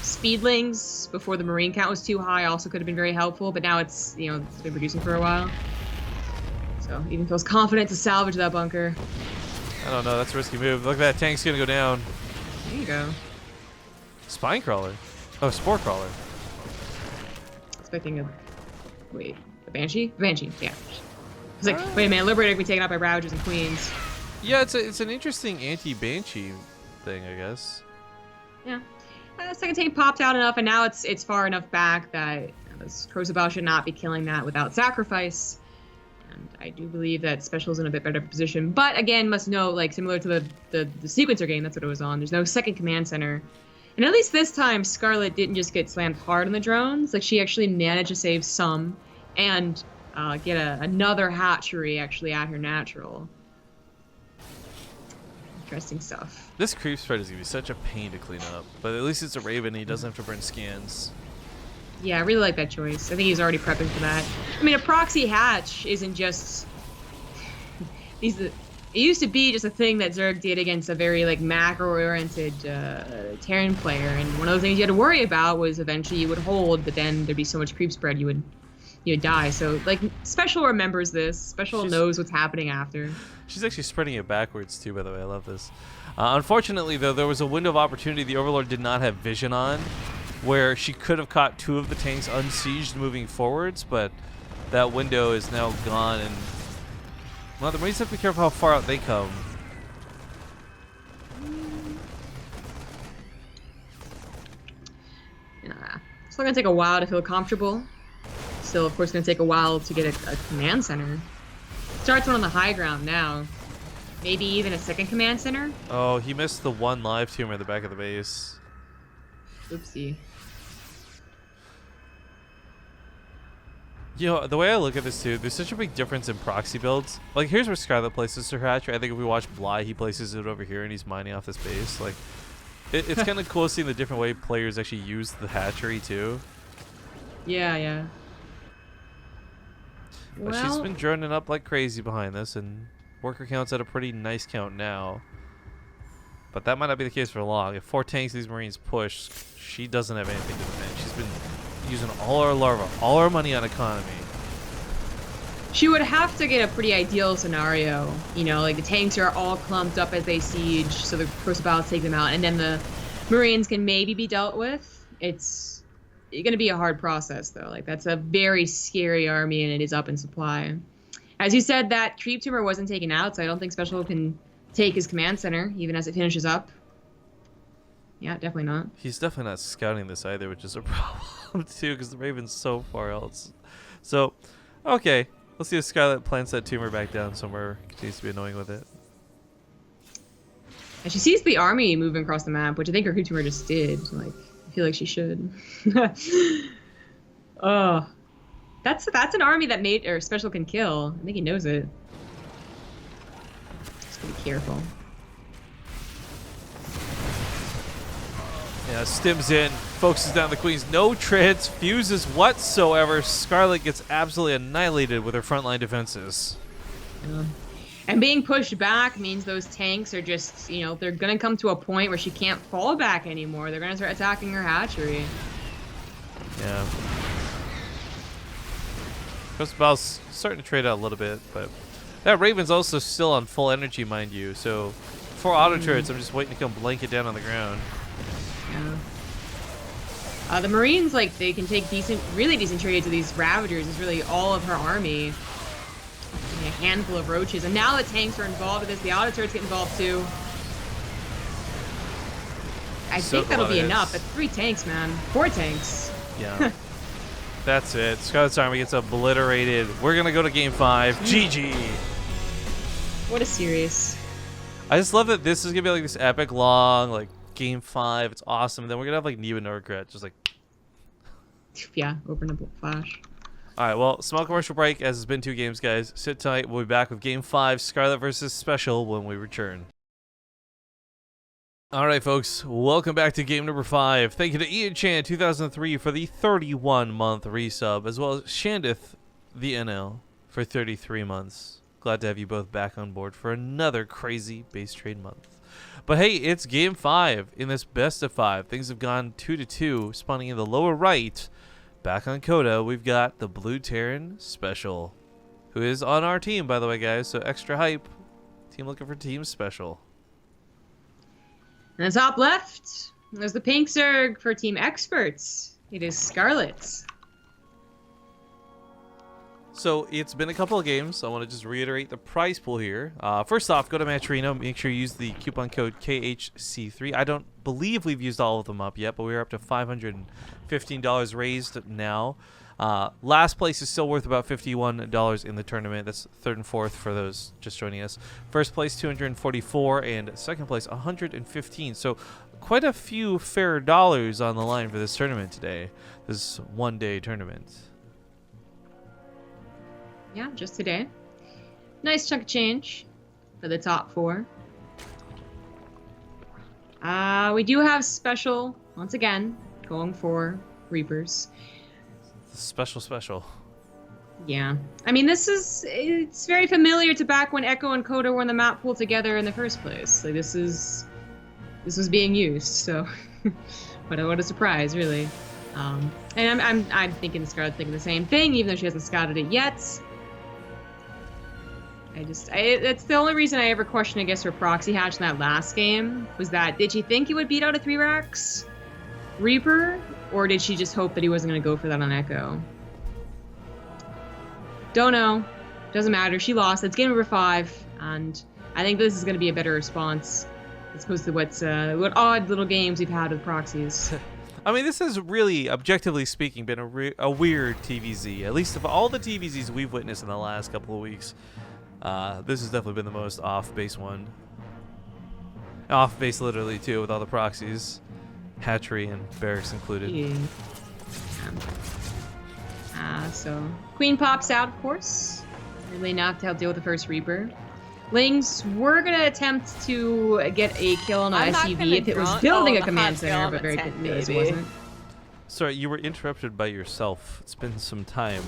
Speedlings, before the Marine count was too high, also could have been very helpful, but now it's, it's been reducing for a while. So, even feels confident to salvage that bunker. I don't know, that's a risky move. Look at that, tank's gonna go down. There you go. Spine Crawler. Oh, Spore Crawler. Expecting a... Wait, a Banshee? Banshee, yeah. It's like, wait a minute, Liberator can be taken out by Ravagers and Queens. Yeah, it's an interesting anti-Banshee thing, I guess. Yeah. Second tank popped out enough, and now it's far enough back that this Corsair Gear should not be killing that without sacrifice. And I do believe that SpeCial's in a bit better position. But again, must note, like, similar to the Sequencer game, that's what it was on, there's no second command center. And at least this time, Scarlett didn't just get slammed hard on the drones. Like, she actually managed to save some and get another hatchery actually at her natural. Interesting stuff. This creep spread is going to be such a pain to clean up. But at least it's a Raven, and he doesn't have to burn scans. Yeah, I really like that choice. I think he's already prepping for that. I mean, a proxy hatch isn't just... It used to be just a thing that Zerg did against a very, like, macro-oriented Terran player, and one of the things you had to worry about was eventually you would hold, but then there'd be so much creep spread you would die. So, like, SpeCial remembers this. SpeCial knows what's happening after. She's actually spreading it backwards, too, by the way. I love this. Unfortunately, though, there was a window of opportunity the Overlord did not have vision on, where she could have caught 2 of the tanks unsieged moving forwards, but that window is now gone, and well, the Marines have to be careful how far out they come. Yeah. It's still gonna take a while to feel comfortable. Still, of course, gonna take a while to get a command center. Starts one on the high ground now. Maybe even a second command center. Oh, he missed the one live tumor at the back of the base. Oopsie. You know, the way I look at this too, there's such a big difference in proxy builds. Like, here's where Scarlett places her hatchery. I think if we watch Bly, he places it over here and he's mining off this base. Like, it's kind of cool seeing the different way players actually use the hatchery too. Yeah, yeah. But she's been droning up like crazy behind this, and worker count's at a pretty nice count now. But that might not be the case for long. If 4 tanks these Marines push, she doesn't have anything to defend. She's been using all our larva, all our money on economy. She would have to get a pretty ideal scenario. You know, like the tanks are all clumped up as they siege, so the Corsair pilots take them out, and then the Marines can maybe be dealt with. It's going to be a hard process, though. Like, that's a very scary army, and it is up in supply. As you said, that creep tumor wasn't taken out, so I don't think SpeCial can take his command center, even as it finishes up. Yeah, definitely not. He's definitely not scouting this either, which is a problem, too, because the Raven's so far else. So, okay. Let's see if Scarlett plants that tumor back down somewhere. Continues to be annoying with it. And she sees the army moving across the map, which I think her creep tumor just did. Like, I feel like she should. Oh, that's an army that SpeCial can kill. I think he knows it. Just gotta be careful. Yeah, stims in, focuses down the Queens. No transfuses whatsoever. Scarlett gets absolutely annihilated with her frontline defenses. Yeah. And being pushed back means those tanks are just, you know, they're going to come to a point where she can't fall back anymore. They're going to start attacking her hatchery. Yeah. Corsair's starting to trade out a little bit, but that Raven's also still on full energy, mind you. So, 4 auto turrets, I'm just waiting to come blanket down on the ground. Yeah. The Marines, like, they can take really decent trades with these Ravagers. It's really all of her army. A handful of roaches, and now the tanks are involved with this. The auto turrets get involved too. I think that'll be enough. That's 3 tanks, man. 4 tanks. Yeah. That's it. Scarlett's army gets obliterated. We're gonna go to game 5. GG. What a series. I just love that this is gonna be like this epic long, like game 5. It's awesome. And then we're gonna have like Neva no regret, just like. Yeah, open a flash. All right, well, small commercial break, as it's been 2 games, guys. Sit tight. We'll be back with Game 5, Scarlett versus SpeCial, when we return. All right, folks, welcome back to game number 5. Thank you to Ian Chan 2003 for the 31-month resub, as well as Shandith, the NL, for 33 months. Glad to have you both back on board for another crazy base trade month. But hey, it's game 5 in this best of 5. Things have gone 2-2, spawning in the lower right. Back on Coda, we've got the Blue Terran SpeCial, who is on our team, by the way, guys, so extra hype. Team looking for Team SpeCial. And the top left, there's the pink Zerg for Team Experts. It is Scarlett. So it's been a couple of games. I want to just reiterate the prize pool here. First off, go to Matcherino. Make sure you use the coupon code KHC3. I don't believe we've used all of them up yet, but we're up to $515 raised now. Last place is still worth about $51 in the tournament. That's 3rd and 4th for those just joining us. First place, $244, and second place, $115. So quite a few fair dollars on the line for this tournament today. This one-day tournament. Yeah, just today. Nice chunk of change for the top 4. We do have SpeCial, once again, going for Reapers. SpeCial. Yeah. I mean, it's very familiar to back when Echo and Coda were in the map pool together in the first place. Like, this was being used, so what a surprise, really. And I'm thinking Scarlett's thinking the same thing, even though she hasn't scouted it yet. It's the only reason I ever questioned, I guess, her proxy hatch in that last game, was that, did she think he would beat out a 3 racks Reaper, or did she just hope that he wasn't going to go for that on Echo? Don't know. Doesn't matter. She lost. It's game number 5, and I think this is going to be a better response as opposed to what odd little games we've had with proxies. I mean, this has really, objectively speaking, been a weird TvZ. At least of all the TvZs we've witnessed in the last couple of weeks, this has definitely been the most off-base one. Off-base literally, too, with all the proxies. Hatchery and barracks included. Yeah. So Queen pops out, of course. Really not to help deal with the first Reaper. Lings were going to attempt to get a kill on an SUV if it was building a command center, but very quickly it wasn't. Sorry, you were interrupted by yourself. It's been some time.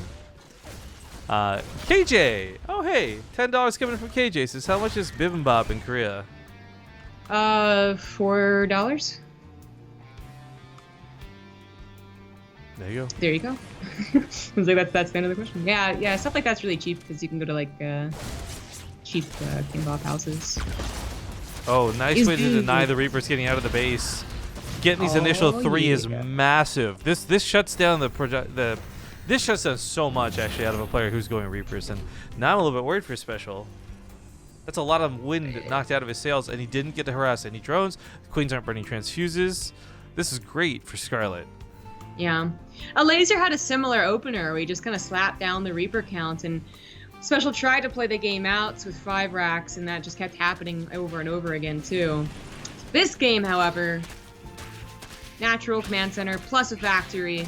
KJ! Oh, hey. $10 coming from KJ. Says, how much is bibimbap in Korea? $4. There you go. There you go. I was like, that's the end of the question. Yeah, stuff like that's really cheap because you can go to like cheap kimbap houses. Oh, nice way to deny the Reapers getting out of the base. Getting these initial 3 is massive. This shuts down this shuts down so much actually out of a player who's going Reapers, and now I'm a little bit worried for SpeCial. That's a lot of wind knocked out of his sails, and he didn't get to harass any drones. The Queens aren't burning transfuses. This is great for Scarlett. Yeah. A Laser had a similar opener where he just kind of slapped down the Reaper count, and SpeCial tried to play the game out with 5 racks, and that just kept happening over and over again, too. This game, however, natural command center plus a factory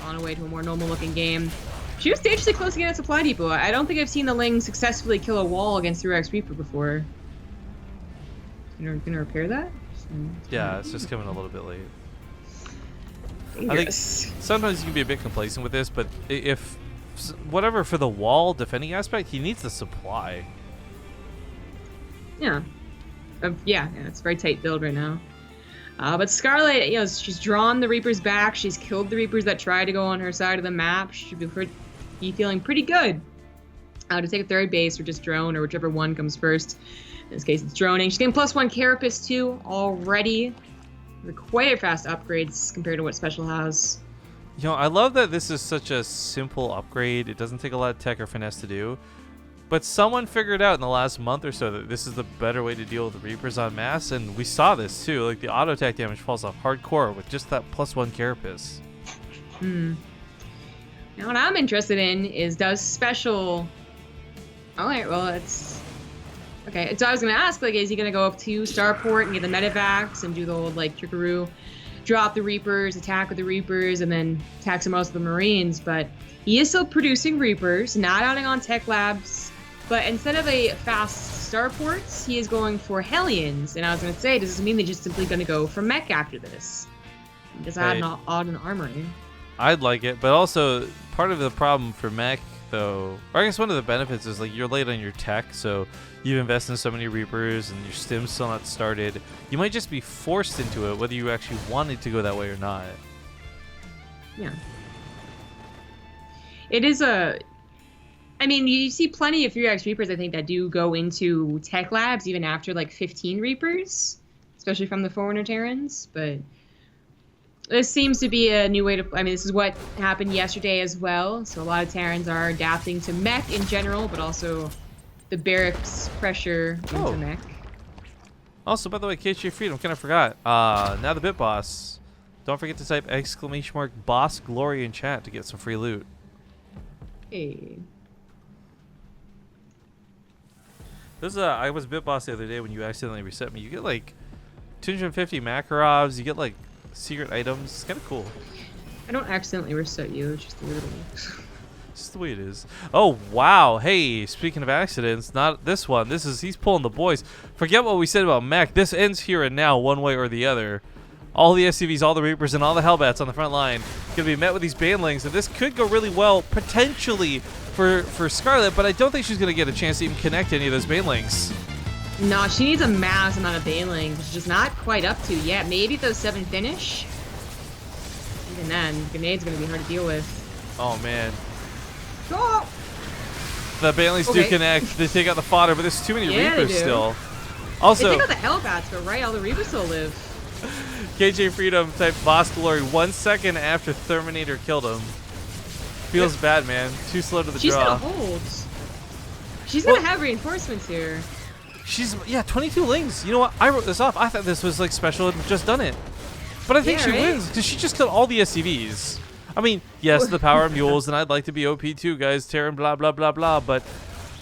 on a way to a more normal-looking game. She was dangerously close to getting a supply depot. I don't think I've seen the Ling successfully kill a wall against 3x Reaper before. Gonna repair that? Yeah, it's just coming a little bit late. Dangerous. I think sometimes you can be a bit complacent with this, but if whatever for the wall defending aspect, he needs the supply. Yeah. Yeah, it's a very tight build right now. But Scarlett, she's drawn the Reapers back. She's killed the Reapers that tried to go on her side of the map. She should be feeling pretty good. To take a 3rd base or just drone or whichever one comes first. In this case, it's droning. She's getting +1 Carapace too already. They're quite fast upgrades compared to what SpeCial has. I love that this is such a simple upgrade. It doesn't take a lot of tech or finesse to do. But someone figured out in the last month or so that this is the better way to deal with the Reapers en masse, and we saw this too. Like, the auto attack damage falls off hardcore with just that +1 Carapace. Now what I'm interested in is, does SpeCial... Alright, well, it's... Okay, so I was going to ask, like, is he going to go up to Starport and get the medevacs and do the old, like, trickaroo, drop the Reapers, attack with the Reapers, and then attack some most of the Marines? But he is still producing Reapers, not outing on Tech Labs, but instead of a fast Starports, he is going for Hellions. And I was going to say, does this mean they're just simply going to go for Mech after this? Just add an odd an armory. I'd like it, but also part of the problem for Mech, though, or I guess one of the benefits is, like, you're late on your tech, so you've invested in so many Reapers and your stim's still not started. You might just be forced into it, whether you actually wanted to go that way or not. Yeah. It is I mean, you see plenty of 3x Reapers, I think, that do go into Tech Labs even after, like, 15 Reapers, especially from the Foreigner Terrans, but this seems to be a new way to... I mean, this is what happened yesterday as well, so a lot of Terrans are adapting to Mech in general, but also the barracks pressure into Mech. Also, by the way, KJ Freedom, kind of forgot. Now the Bit Boss. Don't forget to type !boss glory in chat to get some free loot. Hey. I was Bit Boss the other day when you accidentally reset me. You get like 250 Makarovs, you get like secret items. It's kind of cool. I don't accidentally reset you, it's just the weird one. It's just the way it is. Oh, wow. Hey, speaking of accidents, not this one. He's pulling the boys. Forget what we said about Mech. This ends here and now, one way or the other. All the SUVs, all the Reapers, and all the Hellbats on the front line going to be met with these Banelings, and this could go really well, potentially, for Scarlett, but I don't think she's going to get a chance to even connect any of those Banelings. No, she needs a mass amount of Banelings, which is not quite up to yet. Maybe those 7 finish. Even then, Grenade's going to be hard to deal with. Oh, man. Oh! The Banelings do connect. They take out the fodder, but there's too many Reapers still. Also, they take out the Hellbats, but right, all the Reapers still live. KJ Freedom typed Boss Glory 1 second after Terminator killed him. Feels bad, man. Too slow to the She's draw. gonna hold. She's gonna have reinforcements here. She's 22 lings. You know what? I wrote this off. I thought this was like SpeCial had just done it, but I think Yeah, she right? wins because she just killed all the SCVs. I mean, yes, the power of mules, and I'd like to be OP too, guys. Terran, blah blah blah blah. But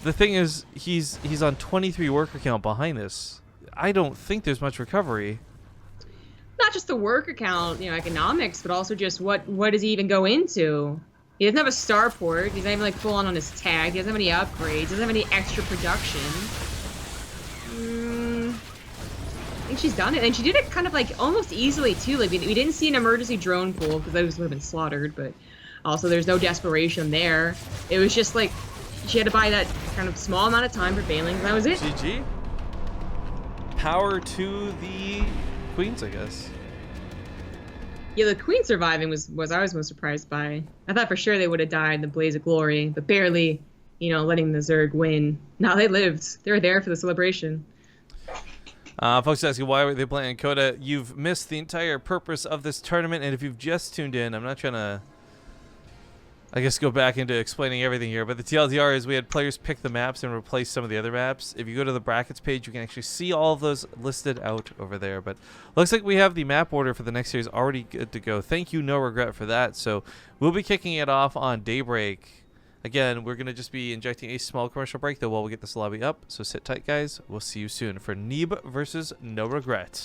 the thing is, he's on 23 worker count behind this. I don't think there's much recovery. Not just the worker count, you know, economics, but also just what does he even go into? He doesn't have a starport. He's not even like full on his tag. He doesn't have any upgrades. He doesn't have any extra production. I think she's done it, and she did it kind of like almost easily too. Like we didn't see an emergency drone pool because those would have been slaughtered, but also there's no desperation there. It was just like she had to buy that kind of small amount of time for bailing, and that was it. GG. Power to the queens, I guess. Yeah, the queen surviving was I was most surprised by. I thought for sure they would have died in the blaze of glory, but barely, you know, letting the Zerg win. No, they lived. They were there for the celebration. Folks asking why were they playing Coda? You've missed the entire purpose of this tournament, and if you've just tuned in, I'm not trying to, I guess, go back into explaining everything here, but the TLDR is we had players pick the maps and replace some of the other maps. If you go to the brackets page, you can actually see all of those listed out over there, but looks like we have the map order for the next series already good to go. Thank you, No Regret, for that. So we'll be kicking it off on Daybreak. Again, we're going to just be injecting a small commercial break, though, while we get this lobby up. So sit tight, guys. We'll see you soon for Neeb versus No Regret.